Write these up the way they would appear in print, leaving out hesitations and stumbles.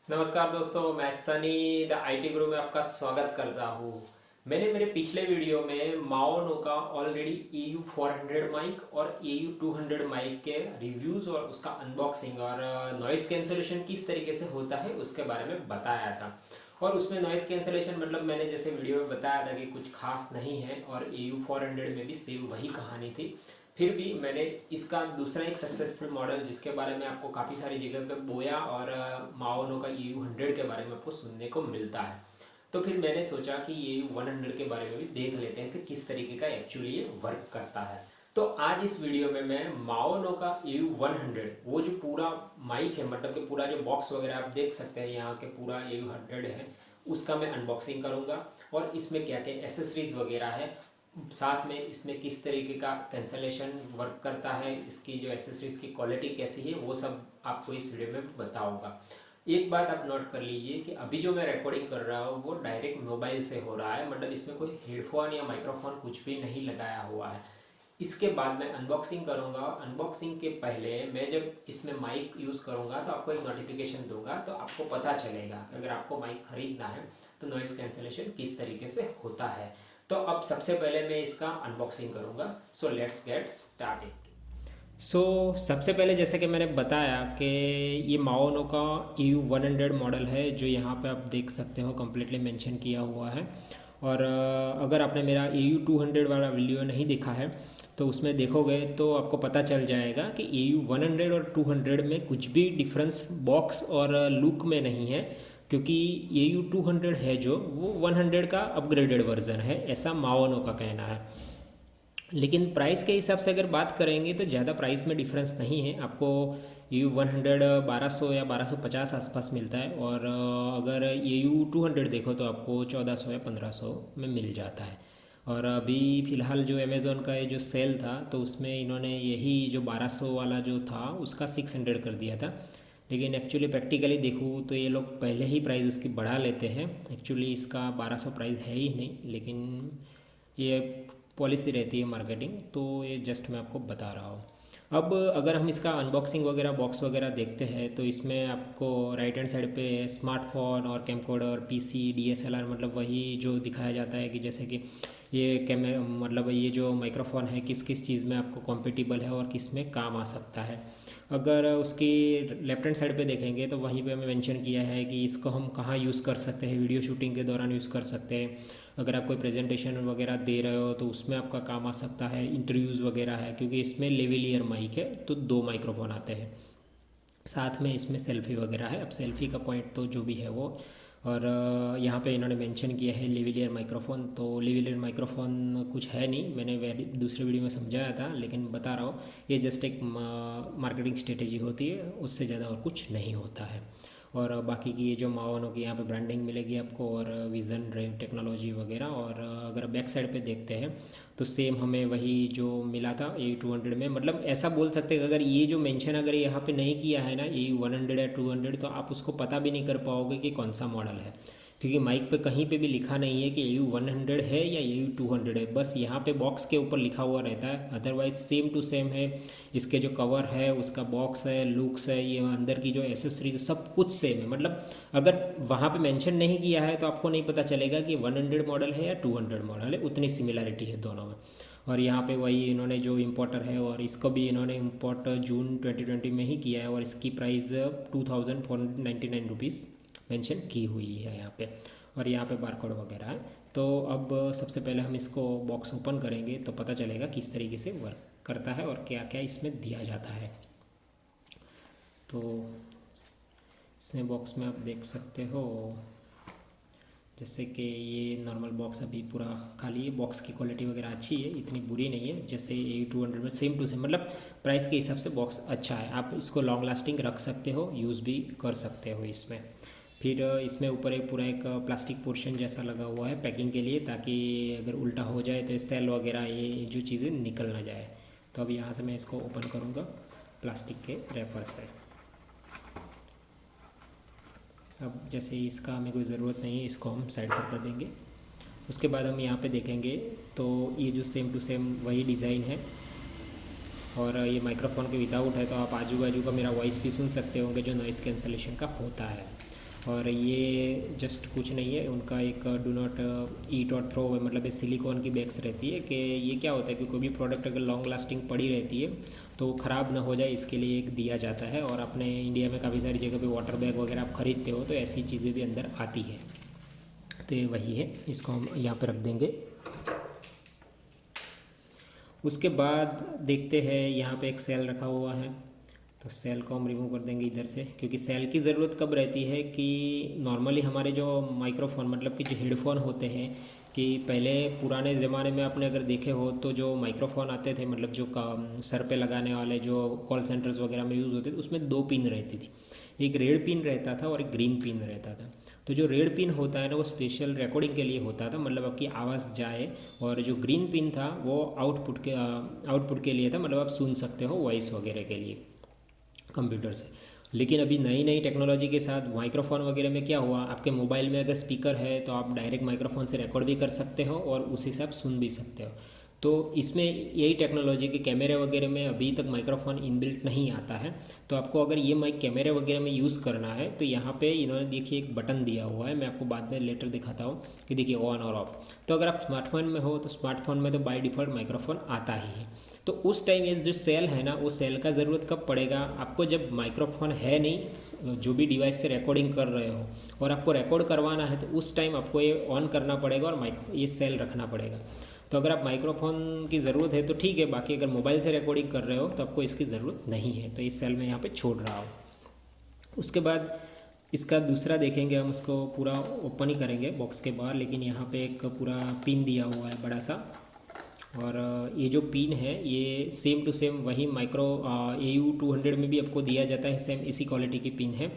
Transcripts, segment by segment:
नमस्कार दोस्तों, मैं सनी द आईटी गुरु में आपका स्वागत करता हूँ। मैंने मेरे पिछले वीडियो में माओनो का ऑलरेडी AU400 माइक और AU200 माइक के रिव्यूज़ और उसका अनबॉक्सिंग और नॉइज़ कैंसलेशन किस तरीके से होता है उसके बारे में बताया था। और उसमें नॉइज़ कैंसलेशन मतलब मैंने जैसे वीडियो में बताया था कि कुछ खास नहीं है, और AU400 में भी सेम वही कहानी थी। फिर भी मैंने इसका दूसरा एक सक्सेसफुल मॉडल जिसके बारे में आपको काफ़ी सारी जगह पे बोया और माओनो का AU100 के बारे में आपको सुनने को मिलता है। तो फिर मैंने सोचा कि AU100 के बारे में भी देख लेते हैं कि किस तरीके का एक्चुअली ये वर्क करता है। तो आज इस वीडियो में मैं माओनो का AU100 वो जो पूरा माइक है, मतलब कि पूरा जो बॉक्स वगैरह आप देख सकते हैं यहाँ के पूरा AU100 है, उसका मैं अनबॉक्सिंग करूँगा और इसमें क्या क्या एसेसरीज वगैरह है, साथ में इसमें किस तरीके का कैंसलेशन वर्क करता है, इसकी जो एसेसरीज की क्वालिटी कैसी है, वो सब आपको इस वीडियो में बताऊंगा। एक बात आप नोट कर लीजिए कि अभी जो मैं रिकॉर्डिंग कर रहा हूँ वो डायरेक्ट मोबाइल से हो रहा है, मतलब इसमें कोई हेडफोन या माइक्रोफोन कुछ भी नहीं लगाया हुआ है। इसके बाद मैं अनबॉक्सिंग करूंगा। अनबॉक्सिंग के पहले मैं जब इसमें माइक यूज़ करूंगा तो आपको एक नोटिफिकेशन दूंगा, तो आपको पता चलेगा कि अगर आपको माइक खरीदना है तो नॉइज़ कैंसलेशन किस तरीके से होता है। तो अब सबसे पहले मैं इसका अनबॉक्सिंग करूंगा। So let's get started. सबसे पहले जैसे कि मैंने बताया कि ये माओनो का AU100 मॉडल है, जो यहाँ पे आप देख सकते हो कम्प्लीटली मेंशन किया हुआ है। और अगर आपने मेरा AU200 वाला वीडियो नहीं देखा है तो उसमें देखोगे तो आपको पता चल जाएगा कि AU100 और 200 में कुछ भी डिफरेंस बॉक्स और लुक में नहीं है, क्योंकि AU200 है जो वो 100 का अपग्रेडेड वर्जन है, ऐसा माओनो का कहना है। लेकिन प्राइस के हिसाब से अगर बात करेंगे तो ज़्यादा प्राइस में डिफरेंस नहीं है। आपको AU100 1200 या 1250 आसपास मिलता है, और अगर AU200 देखो तो आपको 1400 या 1500 में मिल जाता है। और अभी फ़िलहाल जो अमेज़ोन का ये जो सेल था तो उसमें इन्होंने यही जो 1200 वाला जो था उसका 600 कर दिया था। लेकिन एक्चुअली प्रैक्टिकली देखूँ तो ये लोग पहले ही प्राइस उसकी बढ़ा लेते हैं। एक्चुअली इसका 1200 प्राइस है ही नहीं, लेकिन ये पॉलिसी रहती है मार्केटिंग, तो ये जस्ट मैं आपको बता रहा हूँ। अब अगर हम इसका अनबॉक्सिंग वगैरह बॉक्स वगैरह देखते हैं तो इसमें आपको राइट हैंड साइड पे स्मार्टफोन और कैमकोडर PC DSLR, मतलब वही जो दिखाया जाता है कि जैसे कि ये कैमरा, मतलब ये जो माइक्रोफोन है किस किस चीज़ में आपको कॉम्पेटिबल है और किस में काम आ सकता है। अगर उसकी लेफ्ट हैंड साइड पे देखेंगे तो वहीं पे हमें मेंशन किया है कि इसको हम कहाँ यूज़ कर सकते हैं। वीडियो शूटिंग के दौरान यूज़ कर सकते हैं, अगर आप कोई प्रेजेंटेशन वगैरह दे रहे हो तो उसमें आपका काम आ सकता है, इंटरव्यूज़ वगैरह है, क्योंकि इसमें लेवलियर माइक है तो 2 माइक्रोफोन आते हैं। साथ में इसमें सेल्फ़ी वगैरह है, अब सेल्फ़ी का पॉइंट तो जो भी है वो। और यहाँ पे इन्होंने मेंशन किया है लेवलियर माइक्रोफोन, तो लेवलियर माइक्रोफोन कुछ है नहीं, मैंने दूसरे वीडियो में समझाया था, लेकिन बता रहा हूँ ये जस्ट एक मार्केटिंग स्ट्रेटेजी होती है, उससे ज़्यादा और कुछ नहीं होता है। और बाकी की ये जो माओनो की यहाँ पे ब्रांडिंग मिलेगी आपको, और विज़न ड्राइव टेक्नोलॉजी वगैरह। और अगर बैक साइड पे देखते हैं तो सेम हमें वही जो मिला था AU200 में, मतलब ऐसा बोल सकते हैं कि अगर ये जो मेंशन अगर यहाँ पे नहीं किया है ना AU100 या 200, तो आप उसको पता भी नहीं कर पाओगे कि कौन सा मॉडल है, क्योंकि माइक पे कहीं पे भी लिखा नहीं है कि AU100 है या AU200 है, बस यहाँ पे बॉक्स के ऊपर लिखा हुआ रहता है। अदरवाइज सेम टू सेम है। इसके जो कवर है, उसका बॉक्स है, लुक्स है, ये अंदर की जो एसेसरीज, सब कुछ सेम है। मतलब अगर वहाँ पे मेंशन नहीं किया है तो आपको नहीं पता चलेगा कि 100 मॉडल है या 200 मॉडल है, उतनी सिमिलरिटी है दोनों में। और यहाँ पे वही इन्होंने जो इम्पोर्टर है, और इसको भी इन्होंने इम्पोर्ट जून 2020 में ही किया है, और इसकी प्राइस 2499 रुपीज़ मेंशन की हुई है यहाँ पे। और यहाँ पे बारकोड वगैरह है। तो अब सबसे पहले हम इसको बॉक्स ओपन करेंगे तो पता चलेगा किस तरीके से वर्क करता है और क्या क्या इसमें दिया जाता है। तो इसमें बॉक्स में आप देख सकते हो जैसे कि ये नॉर्मल बॉक्स अभी पूरा खाली है। बॉक्स की क्वालिटी वगैरह अच्छी है, इतनी बुरी नहीं है जैसे AU200 में सेम टू सेम, मतलब प्राइस के हिसाब से बॉक्स अच्छा है। आप इसको लॉन्ग लास्टिंग रख सकते हो, यूज़ भी कर सकते हो इसमें। फिर इसमें ऊपर एक पूरा एक प्लास्टिक पोर्शन जैसा लगा हुआ है पैकिंग के लिए, ताकि अगर उल्टा हो जाए तो सेल वगैरह ये जो चीज़ें निकल ना जाए। तो अब यहाँ से मैं इसको ओपन करूँगा प्लास्टिक के रैपर से। अब जैसे इसका हमें कोई ज़रूरत नहीं है, इसको हम साइड पर कर देंगे। उसके बाद हम यहाँ पे देखेंगे तो ये जो सेम टू सेम वही डिज़ाइन है, और ये माइक्रोफोन के विदाउट है, तो आप आजू बाजू का मेरा वॉइस भी सुन सकते होंगे जो नॉइज़ कैंसलेशन का होता है। और ये जस्ट कुछ नहीं है, उनका एक डू नॉट ईट और थ्रो अवे, मतलब ये सिलिकॉन की बैग्स रहती है कि ये क्या होता है कि कोई भी प्रोडक्ट अगर लॉन्ग लास्टिंग पड़ी रहती है तो ख़राब ना हो जाए, इसके लिए एक दिया जाता है। और अपने इंडिया में काफ़ी सारी जगह पे वाटर बैग वगैरह आप ख़रीदते हो तो ऐसी चीज़ें भी अंदर आती है। तो ये वही है, इसको हम यहाँ पे रख देंगे। उसके बाद देखते हैं यहाँ पे एक सेल रखा हुआ है, तो सेल को हम रिमूव कर देंगे इधर से, क्योंकि सेल की ज़रूरत कब रहती है कि नॉर्मली हमारे जो माइक्रोफोन मतलब कि जो हेडफोन होते हैं, कि पहले पुराने ज़माने में आपने अगर देखे हो तो जो माइक्रोफोन आते थे, मतलब जो सर पे लगाने वाले जो कॉल सेंटर्स वगैरह में यूज़ होते थे, उसमें दो पिन रहती थी, एक रेड पिन रहता था और एक ग्रीन पिन रहता था। तो जो रेड पिन होता है ना वो स्पेशल रिकॉर्डिंग के लिए होता था, मतलब आपकी आवाज़ जाए, और जो ग्रीन पिन था वो आउटपुट के लिए था, मतलब आप सुन सकते हो वॉइस वगैरह के लिए कंप्यूटर से। लेकिन अभी नई नई टेक्नोलॉजी के साथ माइक्रोफोन वगैरह में क्या हुआ, आपके मोबाइल में अगर स्पीकर है तो आप डायरेक्ट माइक्रोफोन से रिकॉर्ड भी कर सकते हो और उसी से आप सुन भी सकते हो। तो इसमें यही टेक्नोलॉजी के कैमरे वगैरह में अभी तक माइक्रोफोन इनबिल्ट नहीं आता है। तो आपको अगर ये माइक कैमरे वगैरह में यूज़ करना है तो यहाँ पे इन्होंने देखिए एक बटन दिया हुआ है, मैं आपको बाद में लेटर दिखाता हूँ कि देखिए ऑन और ऑफ। तो अगर आप स्मार्टफोन में हो तो स्मार्टफोन में तो बाय डिफ़ॉल्ट माइक्रोफोन आता ही है। तो उस टाइम ये जो सेल है ना, वो सेल का ज़रूरत कब पड़ेगा आपको, जब माइक्रोफोन है नहीं, जो भी डिवाइस से रिकॉर्डिंग कर रहे हो और आपको रिकॉर्ड करवाना है, तो उस टाइम आपको ये ऑन करना पड़ेगा और ये सेल रखना पड़ेगा। तो अगर आप माइक्रोफोन की ज़रूरत है तो ठीक है, बाकी अगर मोबाइल से रिकॉर्डिंग कर रहे हो तो आपको इसकी ज़रूरत नहीं है, तो इस सेल में यहाँ पे छोड़ रहा हूँ। उसके बाद इसका दूसरा देखेंगे, हम उसको पूरा ओपन ही करेंगे बॉक्स के बाहर, लेकिन यहाँ पे एक पूरा पिन दिया हुआ है बड़ा सा, और ये जो पिन है ये सेम टू सेम वही माइक्रो AU200 में भी आपको दिया जाता है, सेम इसी क्वालिटी की पिन है,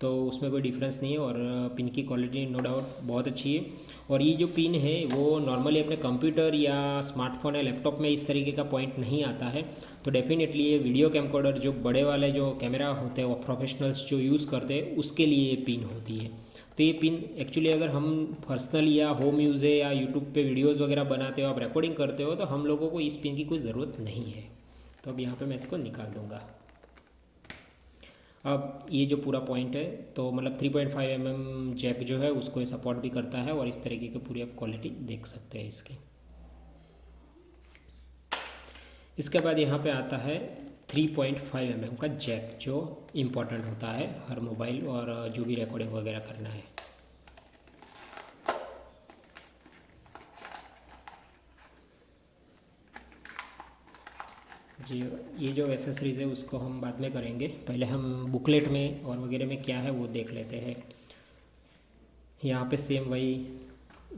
तो उसमें कोई डिफरेंस नहीं है। और पिन की क्वालिटी नो डाउट बहुत अच्छी है। और ये जो पिन है वो नॉर्मली अपने कंप्यूटर या स्मार्टफोन या लैपटॉप में इस तरीके का पॉइंट नहीं आता है, तो डेफिनेटली ये वीडियो कैमकोडर जो बड़े वाले जो कैमरा होते हैं वो प्रोफेशनल्स जो यूज़ करते हैं उसके लिए ये पिन होती है। तो ये पिन एक्चुअली अगर हम पर्सनल या होम यूज़ है या यूट्यूब पे वीडियोस वगैरह बनाते हो, आप रिकॉर्डिंग करते हो, तो हम लोगों को इस पिन की कोई ज़रूरत नहीं है। तो अब यहाँ पे मैं इसको निकाल दूँगा। अब ये जो पूरा पॉइंट है तो मतलब 3.5 mm जैक जो है उसको ये सपोर्ट भी करता है, और इस तरीके की पूरी आप क्वालिटी देख सकते हैं इसकी। इसके बाद यहाँ पे आता है 3.5 mm का जैक, जो इम्पोर्टेंट होता है हर मोबाइल और जो भी रिकॉर्डिंग वगैरह करना है। जी, ये जो एसेसरीज़ है उसको हम बाद में करेंगे, पहले हम बुकलेट में और वगैरह में क्या है वो देख लेते हैं। यहाँ पे सेम वही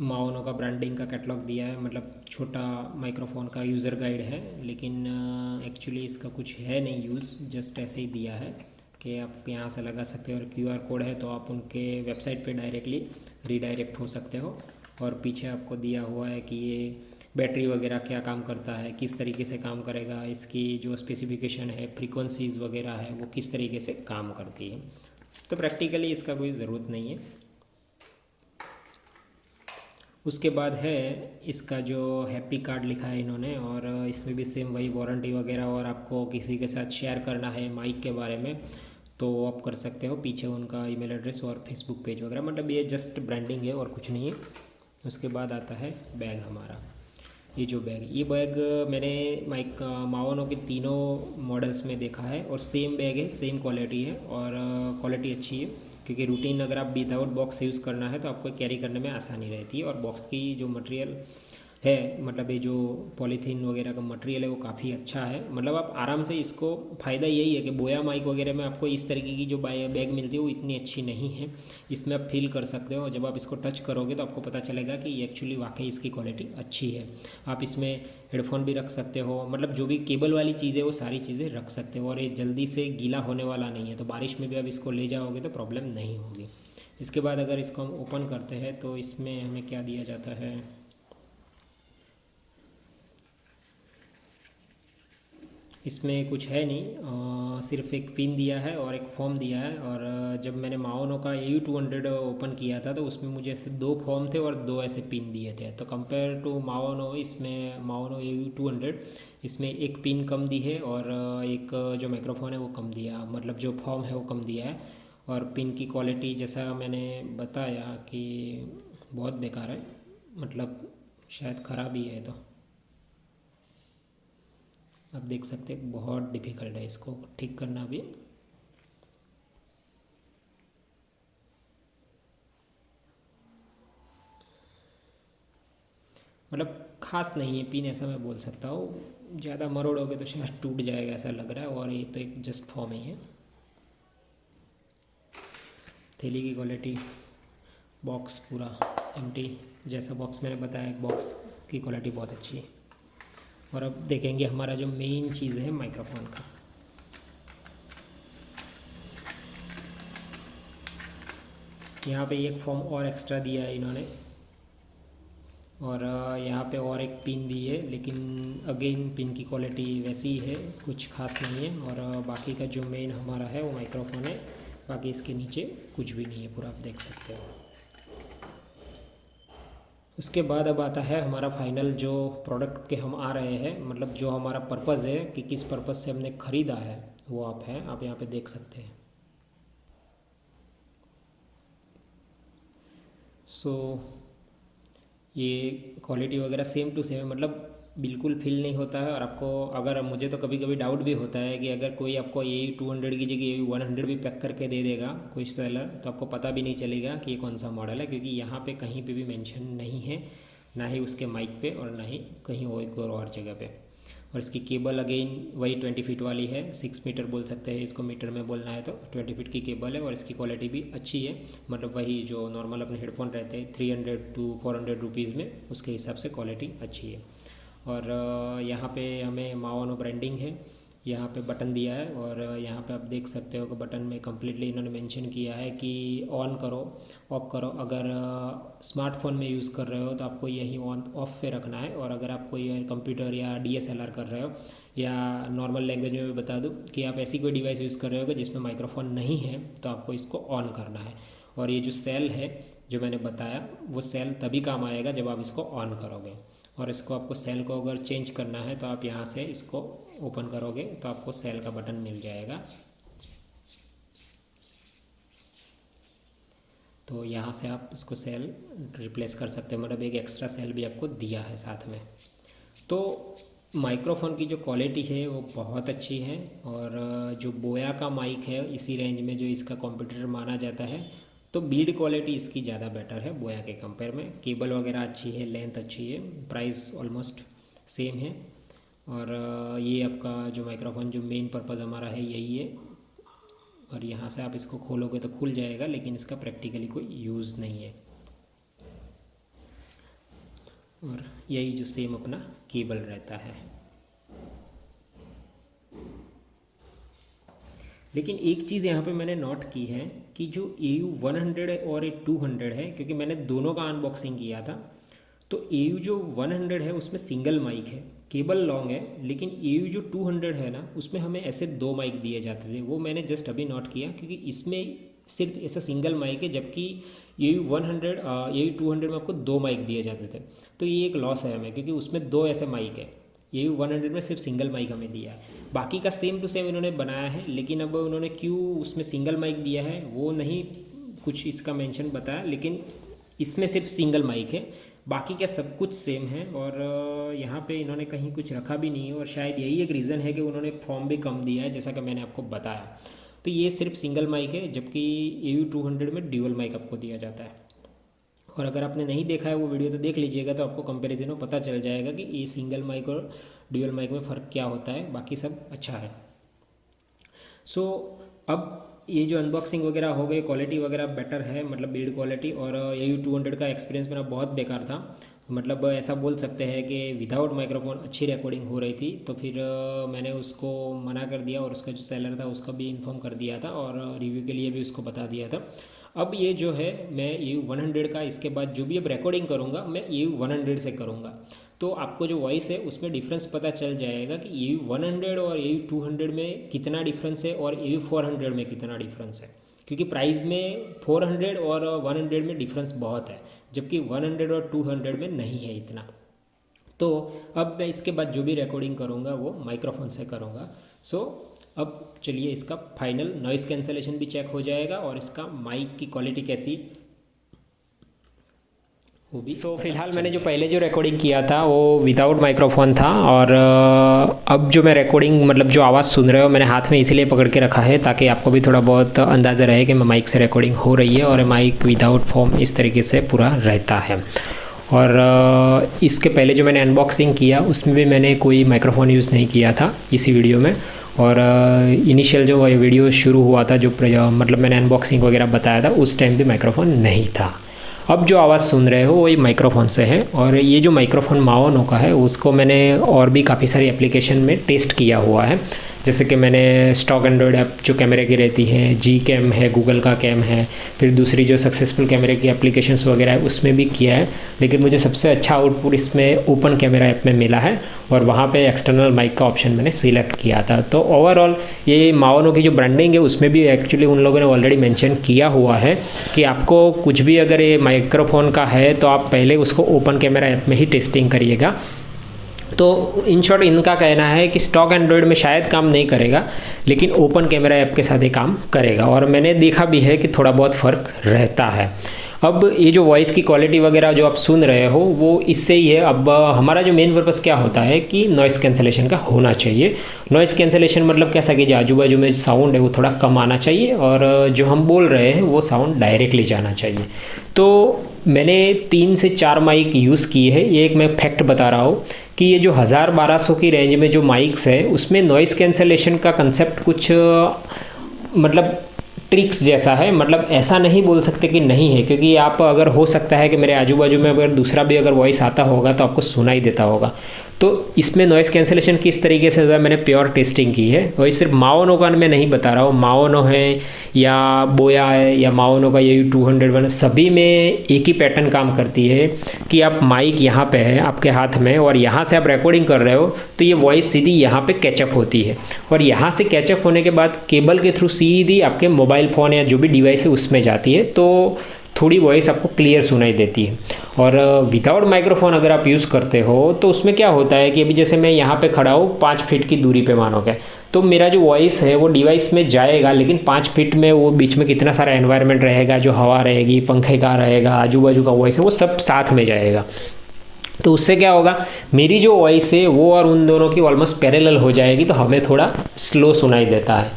माओनो का ब्रांडिंग का कैटलॉग दिया है, मतलब छोटा माइक्रोफोन का यूज़र गाइड है, लेकिन एक्चुअली इसका कुछ है नहीं यूज़, जस्ट ऐसे ही दिया है कि आप यहाँ से लगा सकते हो, और QR कोड है तो आप उनके वेबसाइट पे डायरेक्टली रीडायरेक्ट हो सकते हो। और पीछे आपको दिया हुआ है कि ये बैटरी वगैरह क्या काम करता है, किस तरीके से काम करेगा, इसकी जो स्पेसिफिकेशन है, फ्रीक्वेंसीज़ वगैरह है वो किस तरीके से काम करती है। तो प्रैक्टिकली इसका कोई ज़रूरत नहीं है। उसके बाद है इसका जो हैप्पी कार्ड लिखा है इन्होंने, और इसमें भी सेम वही वारंटी वगैरह, और आपको किसी के साथ शेयर करना है माइक के बारे में तो आप कर सकते हो। पीछे उनका ईमेल एड्रेस और फेसबुक पेज वगैरह, मतलब ये जस्ट ब्रांडिंग है और कुछ नहीं है। उसके बाद आता है बैग हमारा। ये जो बैग, ये बैग मैंने माओनो के तीनों मॉडल्स में देखा है, और सेम बैग है, सेम क्वालिटी है, और क्वालिटी अच्छी है, क्योंकि रूटीन अगर आप विदाउट बॉक्स यूज़ करना है तो आपको कैरी करने में आसानी रहती है। और बॉक्स की जो मटेरियल है, मतलब ये जो पॉलीथीन वगैरह का मटेरियल है वो काफ़ी अच्छा है, मतलब आप आराम से इसको, फ़ायदा यही है कि बोया माइक वगैरह में आपको इस तरीके की जो बैग मिलती है वो इतनी अच्छी नहीं है। इसमें आप फील कर सकते हो, जब आप इसको टच करोगे तो आपको पता चलेगा कि ये एक्चुअली वाकई इसकी क्वालिटी अच्छी है। आप इसमें हेडफोन भी रख सकते हो, मतलब जो भी केबल वाली चीज़ें वो सारी चीज़ें रख सकते हो, और ये जल्दी से गीला होने वाला नहीं है, तो बारिश में भी आप इसको ले जाओगे तो प्रॉब्लम नहीं होगी। इसके बाद अगर इसको हम ओपन करते हैं तो इसमें हमें क्या दिया जाता है, इसमें कुछ है नहीं, सिर्फ एक पिन दिया है और एक फॉर्म दिया है। और जब मैंने माओनो का AU200 ओपन किया था तो उसमें मुझे ऐसे 2 फॉर्म थे और 2 ऐसे पिन दिए थे। तो कंपेयर टू माओनो, इसमें माओनो AU200 इसमें एक पिन कम दी है, और एक जो माइक्रोफोन है वो कम दिया, मतलब जो फॉर्म है वो कम दिया है। और पिन की क्वालिटी जैसा मैंने बताया कि बहुत बेकार है, मतलब शायद ख़राब ही है। तो आप देख सकते हैं बहुत डिफ़िकल्ट है इसको ठीक करना भी। मतलब खास नहीं है पिन, ऐसा मैं बोल सकता हूँ। ज़्यादा मरोड़ोगे तो शायद टूट जाएगा ऐसा लग रहा है, और ये तो एक जस्ट फॉर्म ही है। थैली की क्वालिटी, बॉक्स पूरा एम्प्टी, जैसा बॉक्स मैंने बताया बॉक्स की क्वालिटी बहुत अच्छी है। और अब देखेंगे हमारा जो मेन चीज़ है माइक्रोफोन का। यहाँ पे एक फॉर्म और एक्स्ट्रा दिया है इन्होंने, और यहाँ पे और एक पिन दी है, लेकिन अगेन पिन की क्वालिटी वैसी ही है, कुछ खास नहीं है। और बाकी का जो मेन हमारा है वो माइक्रोफोन है, बाकी इसके नीचे कुछ भी नहीं है पूरा, आप देख सकते हो। उसके बाद अब आता है हमारा फाइनल जो प्रोडक्ट के हम आ रहे हैं, मतलब जो हमारा पर्पज़ है कि किस पर्पज़ से हमने ख़रीदा है, वो आप यहाँ पे देख सकते हैं। सो ये क्वालिटी वगैरह सेम टू सेम है, मतलब बिल्कुल फील नहीं होता है। और आपको अगर, मुझे तो कभी कभी डाउट भी होता है कि अगर कोई आपको ये 200 की जगह ये 100 भी पैक करके दे देगा कोई सेलर, तो आपको पता भी नहीं चलेगा कि ये कौन सा मॉडल है, क्योंकि यहाँ पे कहीं पे भी मेंशन नहीं है, ना ही उसके माइक पे और ना ही कहीं और जगह पे। और इसकी केबल अगेन वही 20 फीट वाली है, 6 मीटर बोल सकते हैं इसको, मीटर में बोलना है तो 20 फीट की केबल है। और इसकी क्वालिटी भी अच्छी है, मतलब वही जो नॉर्मल अपने हेडफोन रहते हैं 300 to 400 रुपीज़ में, उसके हिसाब से क्वालिटी अच्छी है। और यहाँ पे हमें माओनो ब्रांडिंग है, यहाँ पे बटन दिया है, और यहाँ पे आप देख सकते हो कि बटन में कम्प्लीटली इन्होंने मेंशन किया है कि ऑन करो ऑफ करो। अगर स्मार्टफोन में यूज़ कर रहे हो तो आपको यही ऑन ऑफ पे रखना है, और अगर आप कोई कंप्यूटर या DSLR कर रहे हो, या नॉर्मल लैंग्वेज में भी बता दूँ कि आप ऐसी कोई डिवाइस यूज़ कर रहे हो कि जिसमें माइक्रोफोन नहीं है, तो आपको इसको ऑन करना है। और ये जो सेल है जो मैंने बताया, वो सेल तभी काम आएगा जब आप इसको ऑन करोगे। और इसको आपको सेल को अगर चेंज करना है तो आप यहाँ से इसको ओपन करोगे तो आपको सेल का बटन मिल जाएगा। तो यहाँ से आप इसको सेल रिप्लेस कर सकते हो, मतलब एक एक्स्ट्रा सेल भी आपको दिया है साथ में। तो माइक्रोफोन की जो क्वालिटी है वो बहुत अच्छी है, और जो बोया का माइक है इसी रेंज में जो इसका कॉम्पिटिटर माना जाता है, तो बिल्ड क्वालिटी इसकी ज़्यादा बेटर है बोया के कंपेयर में। केबल वगैरह अच्छी है, लेंथ अच्छी है, प्राइस ऑलमोस्ट सेम है। और ये आपका जो माइक्रोफोन जो मेन पर्पज़ हमारा है यही है। और यहाँ से आप इसको खोलोगे तो खुल जाएगा, लेकिन इसका प्रैक्टिकली कोई यूज़ नहीं है। और यही जो सेम अपना केबल रहता है। लेकिन एक चीज़ यहाँ पे मैंने नोट की है कि जो AU100 और A200 है, क्योंकि मैंने दोनों का अनबॉक्सिंग किया था, तो AU जो 100 है उसमें सिंगल माइक है, केबल लॉन्ग है, लेकिन AU जो 200 है ना, उसमें हमें ऐसे 2 माइक दिए जाते थे। वो मैंने जस्ट अभी नोट किया, क्योंकि इसमें सिर्फ ऐसा सिंगल माइक है, जबकि AU100 AU200 में आपको 2 माइक दिए जाते थे। तो ये एक लॉस है हमें, क्योंकि उसमें 2 ऐसे माइक है। AU100 में सिर्फ सिंगल माइक हमें दिया है, बाकी का सेम टू सेम इन्होंने बनाया है। लेकिन अब उन्होंने क्यों उसमें सिंगल माइक दिया है वो नहीं कुछ इसका मेंशन बताया, लेकिन इसमें सिर्फ सिंगल माइक है, बाकी क्या सब कुछ सेम है। और यहाँ पे इन्होंने कहीं कुछ रखा भी नहीं है, और शायद यही एक रीज़न है कि उन्होंने फॉर्म भी कम दिया है, जैसा कि मैंने आपको बताया। तो ये सिर्फ सिंगल माइक है, जबकि AU200 में ड्यूअल माइक आपको दिया जाता है। और अगर आपने नहीं देखा है वो वीडियो तो देख लीजिएगा, तो आपको कंपैरिजन में पता चल जाएगा कि ये सिंगल माइक और ड्यूअल माइक में फ़र्क क्या होता है। बाकी सब अच्छा है। सो अब ये जो अनबॉक्सिंग वगैरह हो गई, क्वालिटी वगैरह बेटर है, मतलब बिल्ड क्वालिटी। और AU200 का एक्सपीरियंस मेरा बहुत बेकार था, मतलब ऐसा बोल सकते हैं कि विदाउट माइक्रोफोन अच्छी रिकॉर्डिंग हो रही थी। तो फिर मैंने उसको मना कर दिया, और उसका जो सेलर था उसका भी इन्फॉर्म कर दिया था, और रिव्यू के लिए भी उसको बता दिया था। अब ये जो है मैं AU100 का इसके बाद जो भी अब रिकॉर्डिंग करूँगा मैं AU100 से करूँगा, तो आपको जो वॉइस है उसमें डिफरेंस पता चल जाएगा कि AU100 और AU200 में कितना डिफरेंस है, और AU400 में कितना डिफरेंस है। क्योंकि प्राइस में 400 और 100 में डिफरेंस बहुत है, जबकि 100 और 200 में नहीं है इतना। तो अब मैं इसके बाद जो भी रिकॉर्डिंग करूँगा वो माइक्रोफोन से करूँगा। सो अब चलिए इसका फाइनल नॉइज़ कैंसलेशन भी चेक हो जाएगा और इसका माइक की क्वालिटी कैसी वो भी। फिलहाल मैंने जो पहले जो रिकॉर्डिंग किया था वो विदाउट माइक्रोफोन था, और अब जो मैं रिकॉर्डिंग मतलब जो आवाज़ सुन रहे हो मैंने हाथ में इसलिए पकड़ के रखा है ताकि आपको भी थोड़ा बहुत अंदाज़ा रहे कि मैं माइक से रिकॉर्डिंग हो रही है, और माइक विदाउट फॉर्म इस तरीके से पूरा रहता है। और इसके पहले जो मैंने अनबॉक्सिंग किया उसमें भी मैंने कोई माइक्रोफोन यूज़ नहीं किया था इसी वीडियो में, और इनिशियल जो वीडियो शुरू हुआ था जो मतलब मैंने अनबॉक्सिंग वगैरह बताया था उस टाइम भी माइक्रोफोन नहीं था। अब जो आवाज़ सुन रहे हो वही माइक्रोफोन से है, और ये जो माइक्रोफोन माओनो का है उसको मैंने और भी काफ़ी सारी एप्लीकेशन में टेस्ट किया हुआ है। जैसे कि मैंने स्टॉक एंड्रॉयड ऐप जो कैमरे की रहती है, जी कैम है, गूगल का कैम है, फिर दूसरी जो सक्सेसफुल कैमरे की एप्लीकेशंस वगैरह है उसमें भी किया है, लेकिन मुझे सबसे अच्छा आउटपुट इसमें ओपन कैमरा ऐप में मिला है, और वहाँ पे एक्सटर्नल माइक का ऑप्शन मैंने सिलेक्ट किया था। तो ओवरऑल ये माओनो की जो ब्रांडिंग है उसमें भी एक्चुअली उन लोगों ने ऑलरेडी मेंशन किया हुआ है कि आपको कुछ भी अगर ये माइक्रोफोन का है तो आप पहले उसको ओपन कैमरा ऐप में ही टेस्टिंग करिएगा। तो इन शॉर्ट इनका कहना है कि स्टॉक एंड्रॉयड में शायद काम नहीं करेगा, लेकिन ओपन कैमरा ऐप के साथ ये काम करेगा, और मैंने देखा भी है कि थोड़ा बहुत फ़र्क रहता है। अब ये जो वॉइस की क्वालिटी वगैरह जो आप सुन रहे हो वो इससे ही है। अब हमारा जो मेन पर्पस क्या होता है कि नॉइज़ कैंसलेशन का होना चाहिए। नॉइज़ कैंसलेशन मतलब कैसा कि जो आजू बाजू में साउंड है वो थोड़ा कम आना चाहिए, और जो हम बोल रहे हैं वो साउंड डायरेक्टली जाना चाहिए। तो मैंने 3 से 4 माइक यूज़ किए हैं। ये एक मैं फैक्ट बता रहा हूँ कि ये जो 1000-1200 की रेंज में जो माइक्स है उसमें नॉइज़ कैंसलेशन का कंसेप्ट कुछ मतलब ट्रिक्स जैसा है। मतलब ऐसा नहीं बोल सकते कि नहीं है, क्योंकि आप अगर हो सकता है कि मेरे आजू बाजू में अगर दूसरा भी अगर वॉइस आता होगा तो आपको सुनाई देता होगा। तो इसमें नॉइज़ कैंसलेशन किस तरीके से होता है मैंने प्योर टेस्टिंग की है, और सिर्फ माओनो का मैं नहीं बता रहा हूँ। माओनो है या बोया है या माओनो का ये 201 सभी में एक ही पैटर्न काम करती है कि आप माइक यहाँ पे है आपके हाथ में, और यहाँ से आप रिकॉर्डिंग कर रहे हो तो ये वॉइस सीधी यहाँ पे कैचअप होती है, और यहाँ से कैचअप होने के बाद केबल के थ्रू सीधी आपके मोबाइल फ़ोन या जो भी डिवाइस है उसमें जाती है, तो थोड़ी वॉइस आपको क्लियर सुनाई देती है। और विदाउट माइक्रोफोन अगर आप यूज़ करते हो तो उसमें क्या होता है कि अभी जैसे मैं यहाँ पे खड़ा हूँ 5 फीट की दूरी पे मानो के, तो मेरा जो वॉइस है वो डिवाइस में जाएगा, लेकिन 5 फीट में वो बीच में कितना सारा एनवायरनमेंट रहेगा, जो हवा रहेगी, पंखे का रहेगा, आजू बाजू का वॉइस है वो सब साथ में जाएगा। तो उससे क्या होगा, मेरी जो वॉइस है वो और उन दोनों की ऑलमोस्ट पैरेलल हो जाएगी, तो हमें थोड़ा स्लो सुनाई देता है।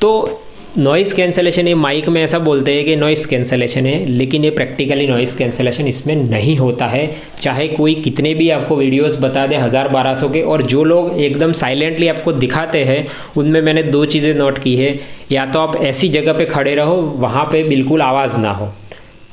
तो नॉइज़ कैंसलेशन ये माइक में ऐसा बोलते हैं कि नॉइज़ कैंसलेशन है, लेकिन ये प्रैक्टिकली नॉइज़ कैंसलेशन इसमें नहीं होता है। चाहे कोई कितने भी आपको वीडियोस बता दे 1000-1200 के, और जो लोग एकदम साइलेंटली आपको दिखाते हैं उनमें मैंने 2 चीज़ें नोट की है। या तो आप ऐसी जगह पे खड़े रहो वहाँ पे बिल्कुल आवाज़ ना हो,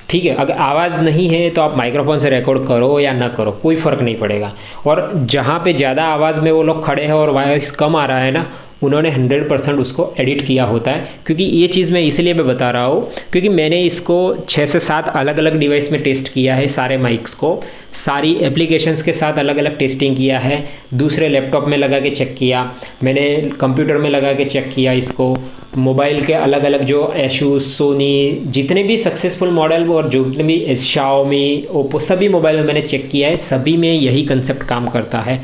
ठीक है। अगर आवाज़ नहीं है तो आप माइक्रोफोन से रिकॉर्ड करो या ना करो, कोई फ़र्क नहीं पड़ेगा। और जहाँ पे ज़्यादा आवाज़ में वो लोग खड़े हैं और वॉइस कम आ रहा है ना, उन्होंने 100% उसको एडिट किया होता है। क्योंकि ये चीज़ मैं इसलिए मैं बता रहा हूँ क्योंकि मैंने इसको 6 से 7 अलग अलग डिवाइस में टेस्ट किया है, सारे माइक्स को, सारी एप्लीकेशंस के साथ अलग अलग टेस्टिंग किया है। दूसरे लैपटॉप में लगा के चेक किया, मैंने कंप्यूटर में लगा के चेक किया इसको, मोबाइल के अलग अलग जो एशूस, सोनी, जितने भी सक्सेसफुल मॉडल और जो जितने भी शाओमी, ओप्पो, सभी मोबाइल में मैंने चेक किया है, सभी में यही कंसेप्ट काम करता है।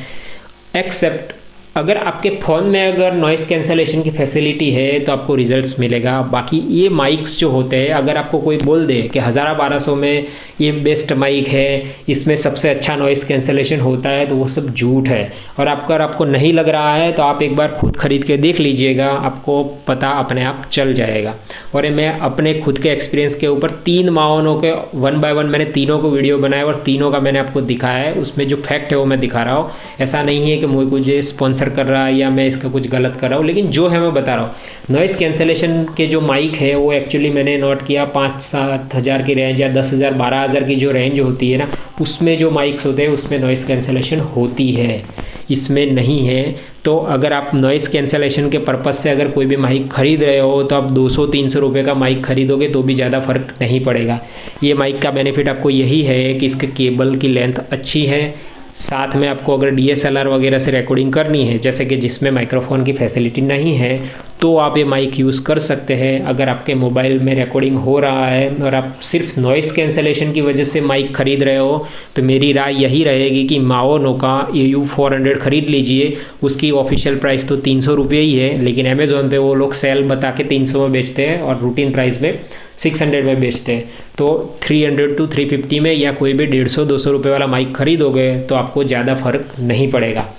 एक्सेप्ट अगर आपके फ़ोन में अगर नॉइज़ कैंसलेशन की फैसिलिटी है तो आपको रिजल्ट्स मिलेगा। बाकी ये माइक्स जो होते हैं, अगर आपको कोई बोल दे कि 1000-1200 में ये बेस्ट माइक है, इसमें सबसे अच्छा नॉइज़ कैंसलेशन होता है, तो वो सब झूठ है। और आपको नहीं लग रहा है तो आप एक बार खुद ख़रीद के देख लीजिएगा, आपको पता अपने आप चल जाएगा। और मैं अपने खुद के एक्सपीरियंस के ऊपर 3 माओनो के 1 बाय 1 मैंने तीनों को वीडियो बनाया और तीनों का मैंने आपको दिखाया है। उसमें जो फैक्ट है वो मैं दिखा रहा हूँ। ऐसा नहीं है कि मुझे कुछ स्पॉन्सर कर रहा है या मैं इसका कुछ गलत कर रहा हूँ, लेकिन जो है मैं बता रहा हूँ। नॉइज़ कैंसलेशन के जो माइक है वो एक्चुअली मैंने नोट किया 5-7 हज़ार की रेंज या 10,000-12,000 की जो रेंज होती है ना, उसमें जो माइक्स होते हैं उसमें नॉइज़ कैंसलेशन होती है, इसमें नहीं है। तो अगर आप नॉइज़ कैंसलेशन के पर्पज़ से अगर कोई भी माइक खरीद रहे हो तो आप 200-300 रुपये का माइक खरीदोगे तो भी ज़्यादा फ़र्क नहीं पड़ेगा। ये माइक का बेनिफिट आपको यही है कि इसके केबल की लेंथ अच्छी है, साथ में आपको अगर DSLR वगैरह से रिकॉर्डिंग करनी है, जैसे कि जिसमें माइक्रोफोन की फैसिलिटी नहीं है, तो आप ये माइक यूज़ कर सकते हैं। अगर आपके मोबाइल में रिकॉर्डिंग हो रहा है और आप सिर्फ नॉइज़ कैंसलेशन की वजह से माइक ख़रीद रहे हो, तो मेरी राय यही रहेगी कि माओनो का AU400 ख़रीद लीजिए। उसकी ऑफिशियल प्राइस तो 300 रुपये ही है, लेकिन अमेज़ोन पे वो लोग सेल बता के 300 में बेचते हैं और रूटीन प्राइस में 600 में बेचते हैं। तो 300 to 350 में या कोई भी 150-200 रुपये वाला माइक ख़रीदोगे तो आपको ज़्यादा फ़र्क नहीं पड़ेगा।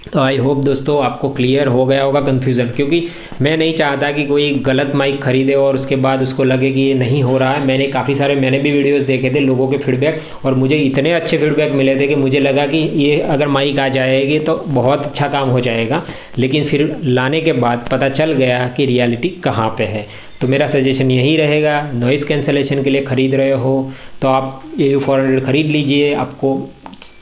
तो आई होप दोस्तों आपको क्लियर हो गया होगा कन्फ्यूज़न, क्योंकि मैं नहीं चाहता कि कोई गलत माइक ख़रीदे और उसके बाद उसको लगे कि ये नहीं हो रहा है। मैंने भी वीडियोस देखे थे लोगों के फीडबैक, और मुझे इतने अच्छे फीडबैक मिले थे कि मुझे लगा कि ये अगर माइक आ जाएगी तो बहुत अच्छा काम हो जाएगा। लेकिन फिर लाने के बाद पता चल गया कि रियलिटी कहाँ पर है। तो मेरा सजेशन यही रहेगा, नॉइज़ कैंसलेशन के लिए ख़रीद रहे हो तो आप AU400 ख़रीद लीजिए। आपको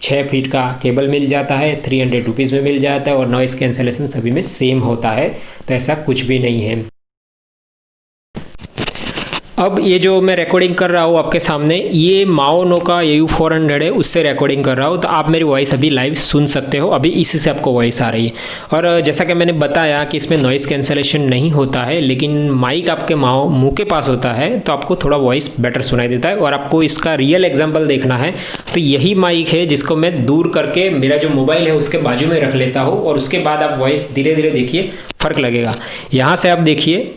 6 फीट का केबल मिल जाता है, 300 रुपीज़ में मिल जाता है, और नॉइज़ कैंसलेशन सभी में सेम होता है, तो ऐसा कुछ भी नहीं है। अब ये जो मैं रिकॉर्डिंग कर रहा हूँ आपके सामने, ये माओनो का AU400 है, उससे रिकॉर्डिंग कर रहा हूँ। तो आप मेरी वॉइस अभी लाइव सुन सकते हो, अभी इसी से आपको वॉइस आ रही है। और जैसा कि मैंने बताया कि इसमें नॉइज़ कैंसलेशन नहीं होता है, लेकिन माइक आपके मुंह के पास होता है तो आपको थोड़ा वॉइस बेटर सुनाई देता है। और आपको इसका रियल एग्जाम्पल देखना है तो यही माइक है जिसको मैं दूर करके मेरा जो मोबाइल है उसके बाजू में रख लेता हूँ, और उसके बाद आप वॉइस धीरे धीरे देखिए, फ़र्क लगेगा। यहाँ से आप देखिए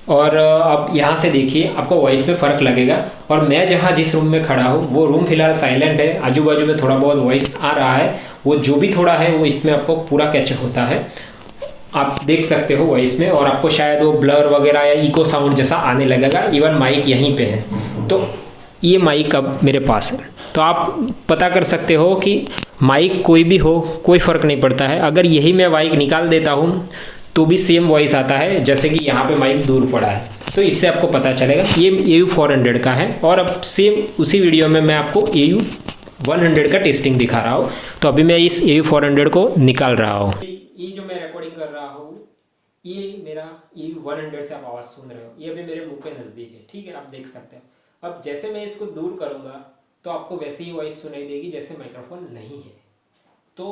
और अब यहाँ से देखिए, आपको वॉइस में फ़र्क लगेगा। और मैं जहाँ जिस रूम में खड़ा हूँ वो रूम फिलहाल साइलेंट है, आजू बाजू में थोड़ा बहुत वॉइस आ रहा है, वो जो भी थोड़ा है वो इसमें आपको पूरा कैच होता है, आप देख सकते हो वॉइस में। और आपको शायद वो ब्लर वगैरह या इको साउंड जैसा आने लगेगा। इवन माइक यहीं पे है, तो ये माइक अब मेरे पास है। तो आप पता कर सकते हो कि माइक कोई भी हो, कोई फ़र्क नहीं पड़ता है। अगर यही मैं माइक निकाल देता हूँ तो भी सेम वॉइस आता है, जैसे कि यहाँ पे माइक दूर पड़ा है। तो इससे आपको पता चलेगा। ये AU400 का है, और अब सेम उसी वीडियो में मैं आपको AU100 का टेस्टिंग दिखा रहा हूँ। तो अभी मैं इस AU400 को निकाल रहा हूँ। ये जो मैं रिकॉर्डिंग कर रहा हूँ, ये मेरा AU100 से आप आवाज़ सुन रहे हो, ये अभी मेरे मुंह के नज़दीक है, ठीक है, आप देख सकते हो। अब जैसे मैं इसको दूर करूँगा तो आपको वैसे ही वॉइस सुनाई देगी जैसे माइक्रोफोन नहीं है। तो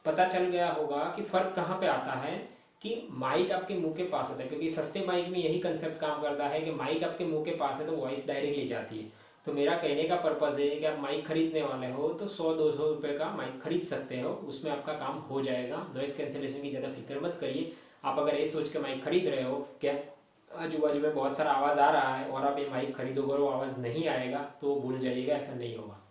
पता चल गया होगा कि फ़र्क कहाँ पे आता है, कि माइक आपके मुंह के पास होता है, क्योंकि सस्ते माइक में यही कंसेप्ट काम करता है कि माइक आपके मुंह के पास है तो वॉइस डायरेक्टली जाती है। तो मेरा कहने का पर्पज़ है कि आप माइक खरीदने वाले हो तो 100-200 रुपये का माइक खरीद सकते हो, उसमें आपका काम हो जाएगा। नॉइज़ कैंसलेशन की ज़्यादा फिक्र मत करिए। आप अगर ये सोच के माइक खरीद रहे हो क्या आजू बाजू में बहुत सारा आवाज़ आ रहा है और आप ये माइक खरीदोगे और वो आवाज़ नहीं आएगा, तो भूल जाइएगा, ऐसा नहीं होगा।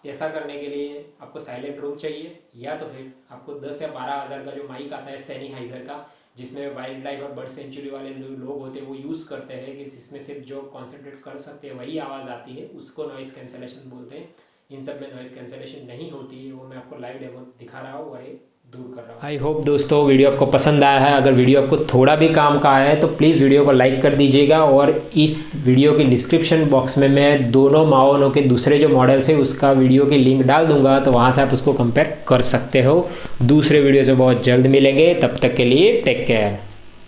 ऐसा करने के लिए आपको साइलेंट रूम चाहिए, या तो फिर आपको 10 या 12 हज़ार का जो माइक आता है सेनीहाइजर का, जिसमें वाइल्ड लाइफ और बर्ड सेंचुरी वाले जो लोग होते हैं वो यूज़ करते हैं, कि जिसमें सिर्फ जो कॉन्सेंट्रेट कर सकते हैं वही आवाज़ आती है, उसको नॉइज़ कैंसलेशन बोलते हैं। इन सब में नॉइज़ कैंसलेशन नहीं होती है, वो मैं आपको लाइव डेमो दिखा रहा हूँ और ये दूर कर रहा हूँ। आई होप दोस्तों वीडियो आपको पसंद आया है। अगर वीडियो आपको थोड़ा भी काम का आया है तो प्लीज़ वीडियो को लाइक कर दीजिएगा, और इस वीडियो के डिस्क्रिप्शन बॉक्स में मैं दोनों माओनो के दूसरे जो मॉडल्स है उसका वीडियो की लिंक डाल दूंगा, तो वहाँ से आप उसको कंपेयर कर सकते हो। दूसरे वीडियो से बहुत जल्द मिलेंगे, तब तक के लिए टेक केयर।